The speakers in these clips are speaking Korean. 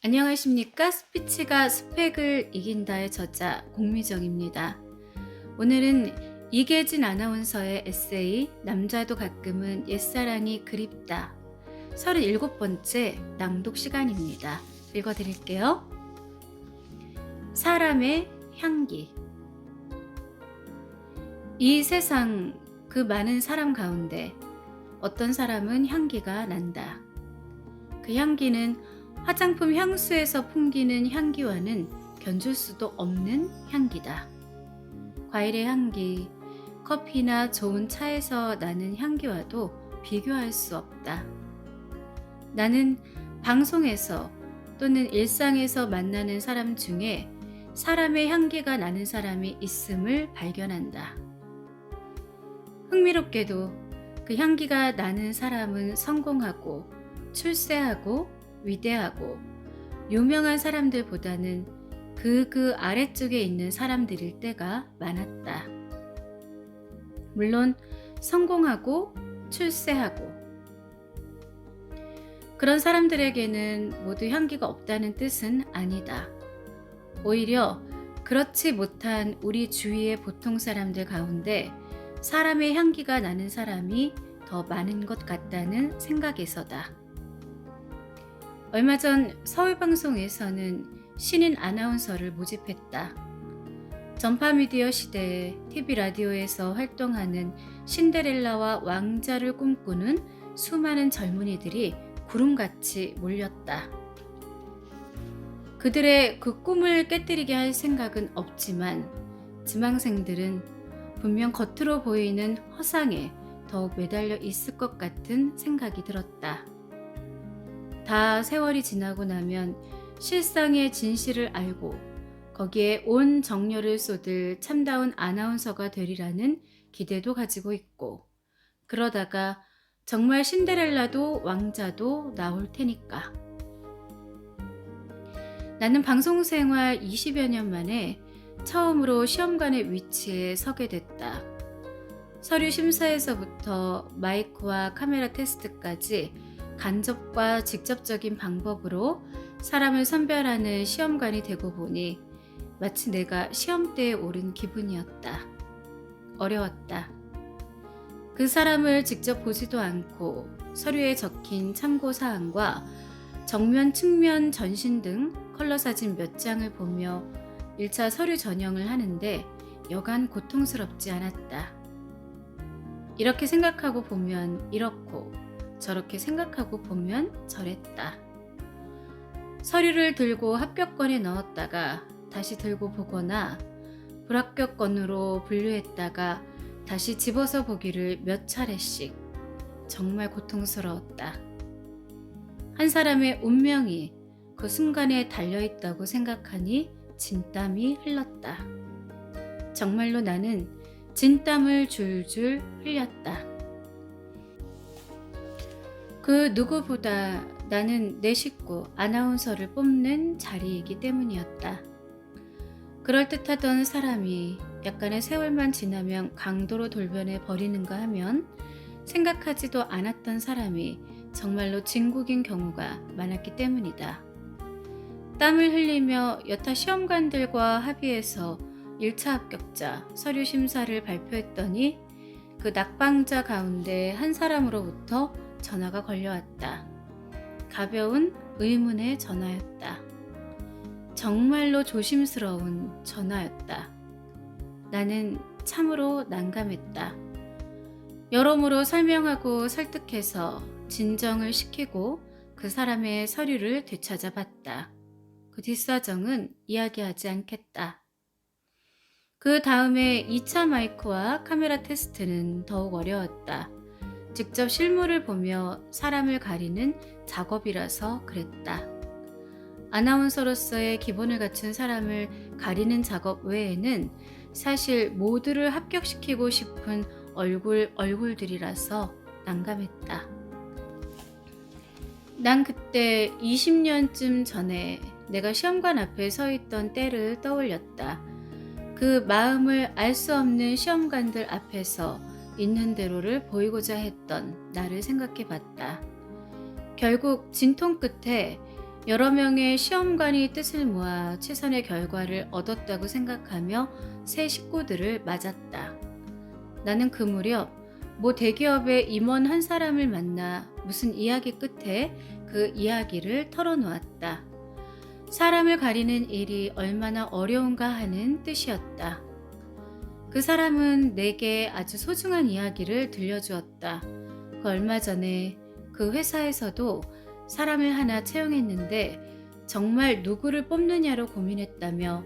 안녕하십니까? 스피치가 스펙을 이긴다의 저자 공미정입니다. 오늘은 이계진 아나운서의 에세이 남자도 가끔은 옛사랑이 그립다 37번째 낭독 시간입니다. 읽어드릴게요. 사람의 향기. 이 세상 그 많은 사람 가운데 어떤 사람은 향기가 난다. 그 향기는 화장품 향수에서 풍기는 향기와는 견줄 수도 없는 향기다. 과일의 향기, 커피나 좋은 차에서 나는 향기와도 비교할 수 없다. 나는 방송에서 또는 일상에서 만나는 사람 중에 사람의 향기가 나는 사람이 있음을 발견한다. 흥미롭게도 그 향기가 나는 사람은 성공하고 출세하고 위대하고 유명한 사람들보다는 그 아래쪽에 있는 사람들일 때가 많았다. 물론 성공하고 출세하고 그런 사람들에게는 모두 향기가 없다는 뜻은 아니다. 오히려 그렇지 못한 우리 주위의 보통 사람들 가운데 사람의 향기가 나는 사람이 더 많은 것 같다는 생각에서다. 얼마 전 서울방송에서는 신인 아나운서를 모집했다. 전파미디어 시대에 TV 라디오에서 활동하는 신데렐라와 왕자를 꿈꾸는 수많은 젊은이들이 구름같이 몰렸다. 그들의 그 꿈을 깨뜨리게 할 생각은 없지만 지망생들은 분명 겉으로 보이는 허상에 더욱 매달려 있을 것 같은 생각이 들었다. 다 세월이 지나고 나면 실상의 진실을 알고 거기에 온 정열을 쏟을 참다운 아나운서가 되리라는 기대도 가지고 있고 그러다가 정말 신데렐라도 왕자도 나올 테니까. 나는 방송생활 20여 년 만에 처음으로 시험관의 위치에 서게 됐다. 서류 심사에서부터 마이크와 카메라 테스트까지 간접과 직접적인 방법으로 사람을 선별하는 시험관이 되고 보니 마치 내가 시험대에 오른 기분이었다. 어려웠다. 그 사람을 직접 보지도 않고 서류에 적힌 참고사항과 정면, 측면, 전신 등 컬러 사진 몇 장을 보며 1차 서류 전형을 하는데 여간 고통스럽지 않았다. 이렇게 생각하고 보면 이렇고 저렇게 생각하고 보면 저랬다. 서류를 들고 합격권에 넣었다가 다시 들고 보거나 불합격권으로 분류했다가 다시 집어서 보기를 몇 차례씩. 정말 고통스러웠다. 한 사람의 운명이 그 순간에 달려있다고 생각하니 진땀이 흘렀다. 정말로 나는 진땀을 줄줄 흘렸다. 그 누구보다 나는 내 식구 아나운서를 뽑는 자리이기 때문이었다. 그럴듯하던 사람이 약간의 세월만 지나면 강도로 돌변해 버리는가 하면 생각하지도 않았던 사람이 정말로 진국인 경우가 많았기 때문이다. 땀을 흘리며 여타 시험관들과 합의해서 1차 합격자 서류 심사를 발표했더니 그 낙방자 가운데 한 사람으로부터 전화가 걸려왔다. 가벼운 의문의 전화였다. 정말로 조심스러운 전화였다. 나는 참으로 난감했다. 여러모로 설명하고 설득해서 진정을 시키고 그 사람의 서류를 되찾아봤다. 그 뒷사정은 이야기하지 않겠다. 그 다음에 2차 마이크와 카메라 테스트는 더욱 어려웠다. 직접 실물을 보며 사람을 가리는 작업이라서 그랬다. 아나운서로서의 기본을 갖춘 사람을 가리는 작업 외에는 사실 모두를 합격시키고 싶은 얼굴들이라서 난감했다. 난 그때 20년쯤 전에 내가 시험관 앞에 서 있던 때를 떠올렸다. 그 마음을 알 수 없는 시험관들 앞에서 있는 대로를 보이고자 했던 나를 생각해 봤다. 결국 진통 끝에 여러 명의 시험관이 뜻을 모아 최선의 결과를 얻었다고 생각하며 새 식구들을 맞았다. 나는 그 무렵 모 대기업의 임원 한 사람을 만나 무슨 이야기 끝에 그 이야기를 털어놓았다. 사람을 가리는 일이 얼마나 어려운가 하는 뜻이었다. 그 사람은 내게 아주 소중한 이야기를 들려주었다. 그 얼마 전에 그 회사에서도 사람을 하나 채용했는데 정말 누구를 뽑느냐로 고민했다며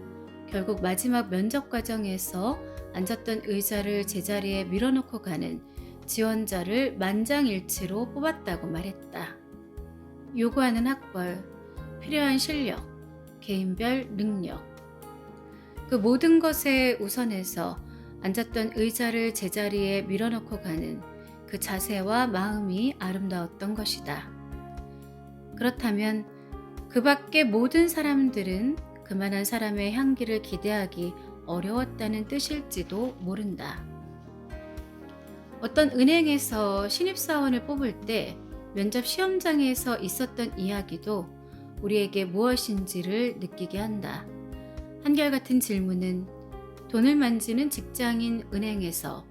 결국 마지막 면접 과정에서 앉았던 의자를 제자리에 밀어놓고 가는 지원자를 만장일치로 뽑았다고 말했다. 요구하는 학벌, 필요한 실력, 개인별 능력. 그 모든 것에 우선해서 앉았던 의자를 제자리에 밀어넣고 가는 그 자세와 마음이 아름다웠던 것이다. 그렇다면 그 밖의 모든 사람들은 그만한 사람의 향기를 기대하기 어려웠다는 뜻일지도 모른다. 어떤 은행에서 신입사원을 뽑을 때 면접 시험장에서 있었던 이야기도 우리에게 무엇인지를 느끼게 한다. 한결같은 질문은 돈을 만지는 직장인 은행에서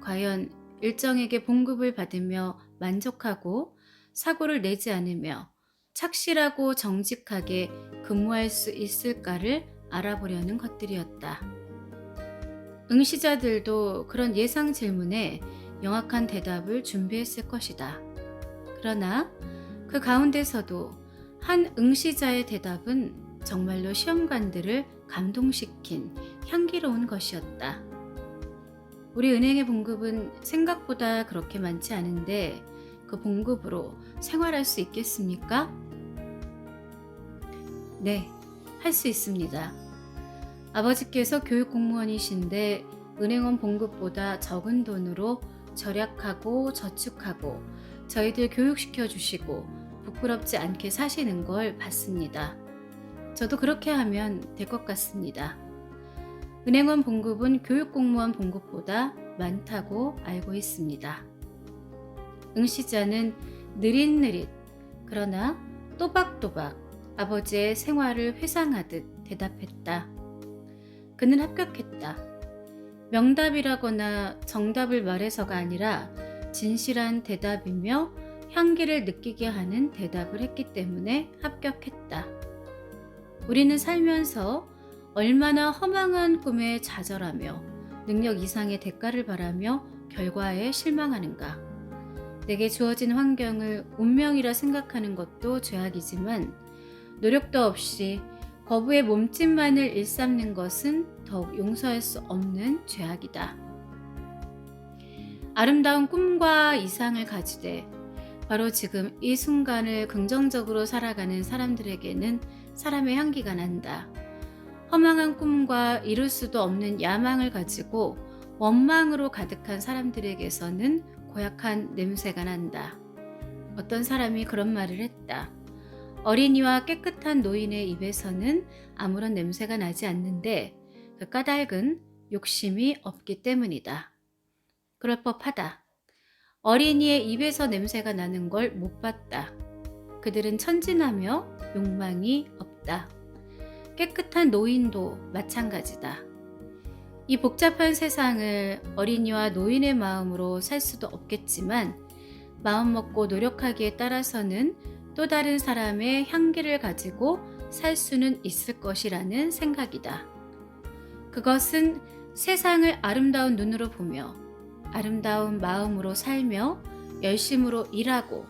과연 일정에게 봉급을 받으며 만족하고 사고를 내지 않으며 착실하고 정직하게 근무할 수 있을까를 알아보려는 것들이었다. 응시자들도 그런 예상 질문에 명확한 대답을 준비했을 것이다. 그러나 그 가운데서도 한 응시자의 대답은 정말로 시험관들을 감동시킨 향기로운 것이었다. 우리 은행의 봉급은 생각보다 그렇게 많지 않은데 그 봉급으로 생활할 수 있겠습니까? 네, 할 수 있습니다. 아버지께서 교육공무원이신데 은행원 봉급보다 적은 돈으로 절약하고 저축하고 저희들 교육시켜 주시고 부끄럽지 않게 사시는 걸 봤습니다. 저도 그렇게 하면 될 것 같습니다. 은행원 봉급은 교육공무원 봉급보다 많다고 알고 있습니다. 응시자는 느릿느릿 그러나 또박또박 아버지의 생활을 회상하듯 대답했다. 그는 합격했다. 명답이라거나 정답을 말해서가 아니라 진실한 대답이며 향기를 느끼게 하는 대답을 했기 때문에 합격했다. 우리는 살면서 얼마나 허망한 꿈에 좌절하며 능력 이상의 대가를 바라며 결과에 실망하는가. 내게 주어진 환경을 운명이라 생각하는 것도 죄악이지만 노력도 없이 거부의 몸짓만을 일삼는 것은 더욱 용서할 수 없는 죄악이다. 아름다운 꿈과 이상을 가지되 바로 지금 이 순간을 긍정적으로 살아가는 사람들에게는 사람의 향기가 난다. 허망한 꿈과 이룰 수도 없는 야망을 가지고 원망으로 가득한 사람들에게서는 고약한 냄새가 난다. 어떤 사람이 그런 말을 했다. 어린이와 깨끗한 노인의 입에서는 아무런 냄새가 나지 않는데 그 까닭은 욕심이 없기 때문이다. 그럴 법하다. 어린이의 입에서 냄새가 나는 걸 못 봤다. 그들은 천진하며 욕망이 없다. 깨끗한 노인도 마찬가지다. 이 복잡한 세상을 어린이와 노인의 마음으로 살 수도 없겠지만 마음 먹고 노력하기에 따라서는 또 다른 사람의 향기를 가지고 살 수는 있을 것이라는 생각이다. 그것은 세상을 아름다운 눈으로 보며 아름다운 마음으로 살며 열심으로 일하고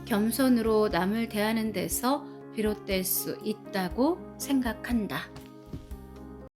겸손으로 남을 대하는 데서 비롯될 수 있다고 생각한다.